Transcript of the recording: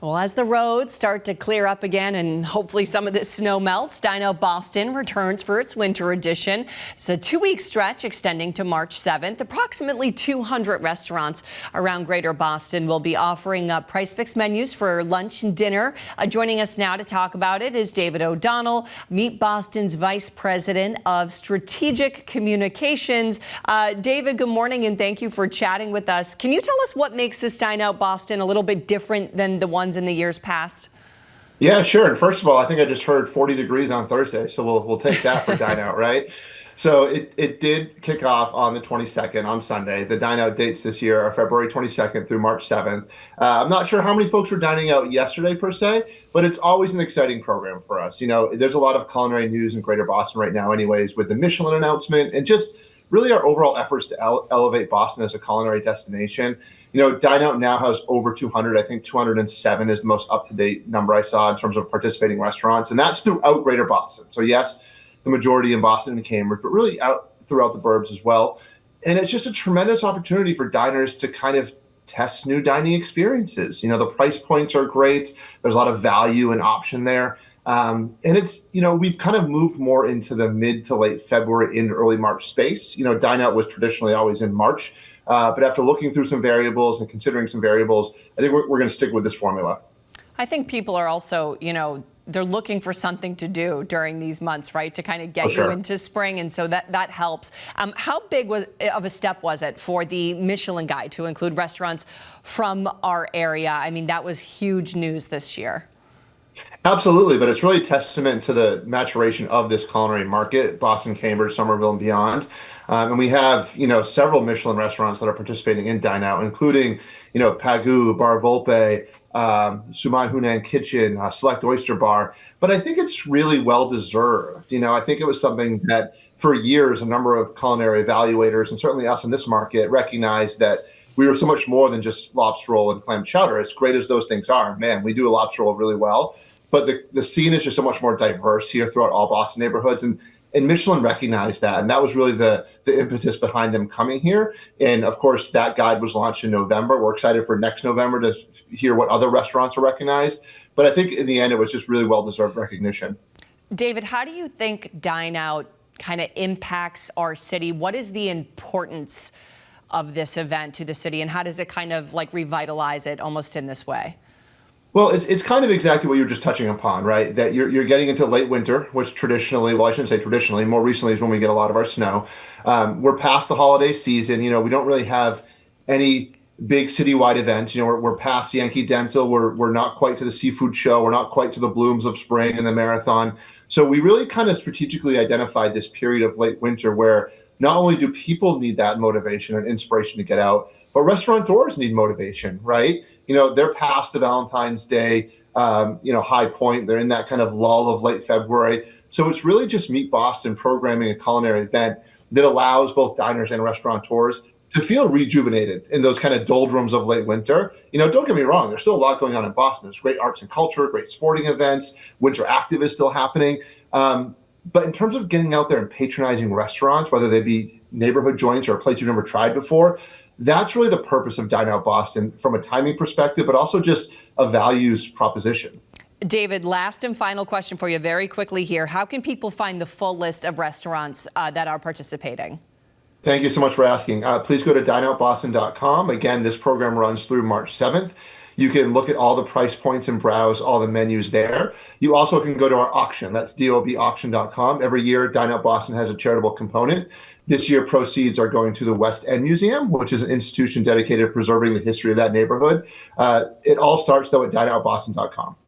Well, as the roads start to clear up again and hopefully some of this snow melts, Dine Out Boston returns for its winter edition. It's a 2-week stretch extending to March 7th. Approximately 200 restaurants around Greater Boston will be offering price-fixed menus for lunch and dinner. Joining us now to talk about it is David O'Donnell, Meet Boston's Vice President of Strategic Communications. David, good morning and thank you for chatting with us. Can you tell us what makes this Dine Out Boston a little bit different than the ones in the years past? Yeah, sure. And first of all, I think I just heard 40 degrees on Thursday, so we'll take that for Dine Out, right? So it did kick off on the 22nd on Sunday. The Dine Out dates this year are February 22nd through March 7th. I'm not sure how many folks were dining out yesterday per se, but it's always an exciting program for us. You know, there's a lot of culinary news in Greater Boston right now anyways, with the Michelin announcement and just really our overall efforts to elevate Boston as a culinary destination. You know, Dine Out now has over 200. I think 207 is the most up-to-date number I saw in terms of participating restaurants, and that's throughout Greater Boston. So yes, the majority in Boston and Cambridge, but really out throughout the burbs as well. And it's just a tremendous opportunity for diners to kind of test new dining experiences. You know, the price points are great. There's a lot of value and option there. And it's, you know, we've kind of moved more into the mid to late February into early March space. You know, Dine Out was traditionally always in March. But after looking through some variables and considering some variables, I think we're going to stick with this formula. I think people are also, you know, they're looking for something to do during these months, right, to kind of get you into spring. And so that helps. How big of a step was it for the Michelin Guide to include restaurants from our area? I mean, that was huge news this year. Absolutely, but it's really a testament to the maturation of this culinary market, Boston, Cambridge, Somerville, and beyond. And we have, you know, several Michelin restaurants that are participating in Dine Out, including, you know, Pagu, Bar Volpe, Suman Hunan Kitchen, Select Oyster Bar. But I think it's really well deserved. You know, I think it was something that for years, a number of culinary evaluators, and certainly us in this market, recognized that we were so much more than just lobster roll and clam chowder. As great as those things are, man, we do a lobster roll really well. But the scene is just so much more diverse here throughout all Boston neighborhoods. And Michelin recognized that. And that was really the impetus behind them coming here. And of course, that guide was launched in November. We're excited for next November to hear what other restaurants are recognized. But I think in the end, it was just really well-deserved recognition. David, how do you think Dine Out kind of impacts our city? What is the importance of this event to the city? And how does it kind of like revitalize it almost in this way? Well, it's kind of exactly what you were just touching upon, right? That you're getting into late winter, which traditionally, well, I shouldn't say traditionally, more recently is when we get a lot of our snow. We're past the holiday season. You know, we don't really have any big citywide events. You know, we're past Yankee Dental. We're not quite to the seafood show. We're not quite to the blooms of spring and the marathon. So we really kind of strategically identified this period of late winter where not only do people need that motivation and inspiration to get out, but restaurateurs need motivation, right? You know, they're past the Valentine's Day, you know, high point. They're in that kind of lull of late February. So it's really just Meet Boston programming a culinary event that allows both diners and restaurateurs to feel rejuvenated in those kind of doldrums of late winter. You know, don't get me wrong, there's still a lot going on in Boston. There's great arts and culture, great sporting events, Winter Active is still happening. But in terms of getting out there and patronizing restaurants, whether they be neighborhood joints or a place you've never tried before, that's really the purpose of Dine Out Boston from a timing perspective, but also just a values proposition. David, last and final question for you very quickly here. How can people find the full list of restaurants that are participating? Thank you so much for asking. Please go to dineoutboston.com. Again, this program runs through March 7th. You can look at all the price points and browse all the menus there. You also can go to our auction. That's dobauction.com. Every year, Dine Out Boston has a charitable component. This year, proceeds are going to the West End Museum, which is an institution dedicated to preserving the history of that neighborhood. It all starts, though, at dineoutboston.com.